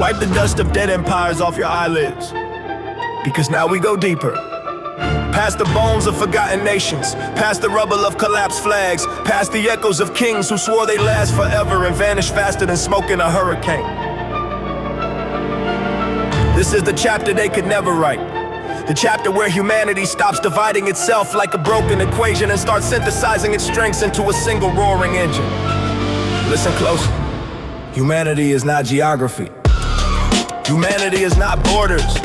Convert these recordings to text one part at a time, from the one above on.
Wipe the dust of dead empires off your eyelids, because now we go deeper. Past the bones of forgotten nations, past the rubble of collapsed flags, past the echoes of kings who swore they'd last forever and vanish faster than smoke in a hurricane. This is the chapter they could never write. The chapter where humanity stops dividing itself like a broken equation and starts synthesizing its strengths into a single roaring engine. Listen close. Humanity is not geography. Humanity is not borders.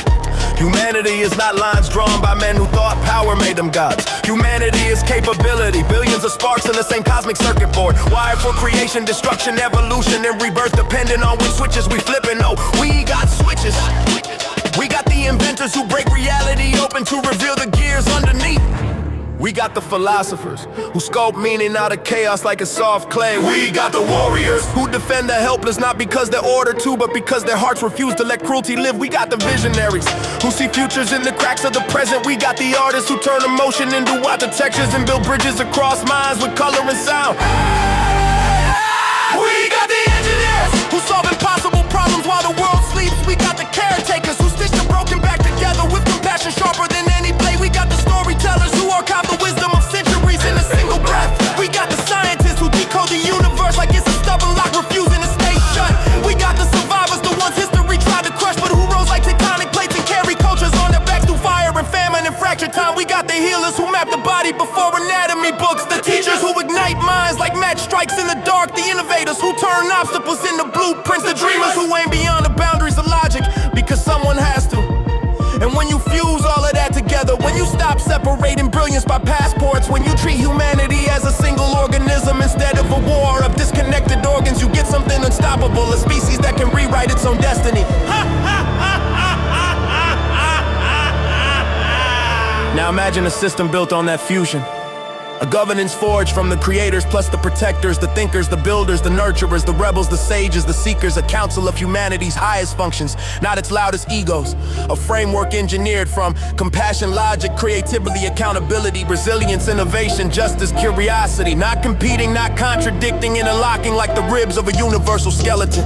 Humanity is not lines drawn by men who thought power made them gods. Humanity is capability, billions of sparks in the same cosmic circuit board, wired for creation, destruction, evolution, and rebirth, depending on which switches we flipping. Oh, we got switches. We got the inventors who break reality open to reveal the gears underneath. We got the philosophers who sculpt meaning out of chaos like a soft clay. We got the warriors who defend the helpless, not because they're ordered to, but because their hearts refuse to let cruelty live. We got the visionaries who see futures in the cracks of the present. We got the artists who turn emotion into water textures and build bridges across minds with color and sound. We got the engineers who solve impossible problems while the world sleeps. We got the caretakers who stitch the broken back together with compassion sharper than any blade. We got the storytellers who archive the wisdom of centuries in a single breath. We got the scientists who decode the universe like it's a stubborn lock refusing to stay shut. We got the survivors, the ones history tried to crush, but who rose like tectonic plates and carry cultures on their backs through fire and famine and fractured time. We got the healers who map the body before anatomy books, the teachers who ignite minds like match strikes in the dark, the innovators who turn obstacles into blueprints, the dreamers who aim beyond the boundaries of logic because someone has to. And when you fuse all of that together, when you stop separating brilliance by passports, when you treat humanity as a single organism instead of a war of disconnected organs, you get something unstoppable, a species that can rewrite its own destiny. Now imagine a system built on that fusion. A governance forged from the creators plus the protectors, the thinkers, the builders, the nurturers, the rebels, the sages, the seekers, a council of humanity's highest functions, not its loudest egos. A framework engineered from compassion, logic, creativity, accountability, resilience, innovation, justice, curiosity, not competing, not contradicting, interlocking like the ribs of a universal skeleton.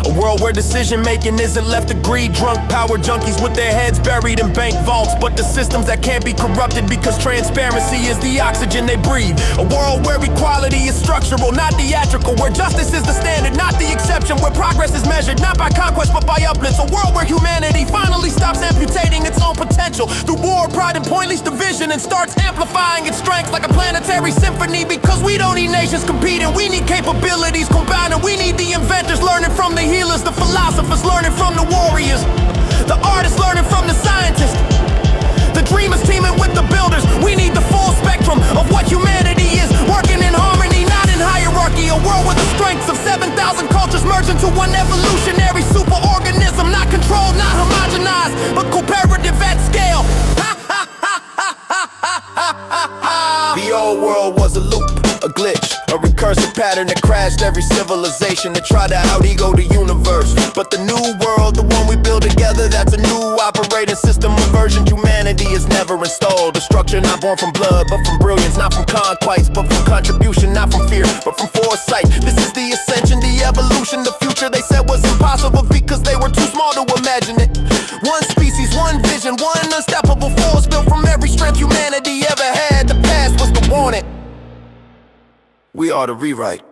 A world where decision-making isn't left to greed, drunk power junkies with their heads buried in bank vaults, but the systems that can't be corrupted because transparency is the oxygen they breathe. A world where equality is structural, not theatrical, where justice is the standard, not the exception, where progress is measured not by conquest but by uplifts. A world where humanity finally stops amputating its own potential through war, pride, and pointless division and starts amplifying its strength like a planetary symphony, because we don't need nations competing, we need capabilities combining. We need the inventors learning from the healers, the philosophers learning from the warriors, the artists learning from the scientists, the dreamers teaming with the builders. We need the full spectrum of what humanity is, working in harmony, not in hierarchy. A world where the strengths of 7,000 cultures merge into one evolutionary superorganism, not controlled, not homogenized, but cooperative at scale. The old world was a loop, a glitch, a recursive pattern that crashed every civilization that tried to out-ego the universe. But the new world, the one we build together, that's a new operating system. A version humanity is never installed. A structure not born from blood, but from brilliance, not from conquest, but from contribution, not from fear, but from foresight. This is the ascension, the evolution, the future they said was impossible because they were too small to imagine it. One species, one vision, one unstoppable force built from every strength humanity ever had. The past was the warning. We are to rewrite.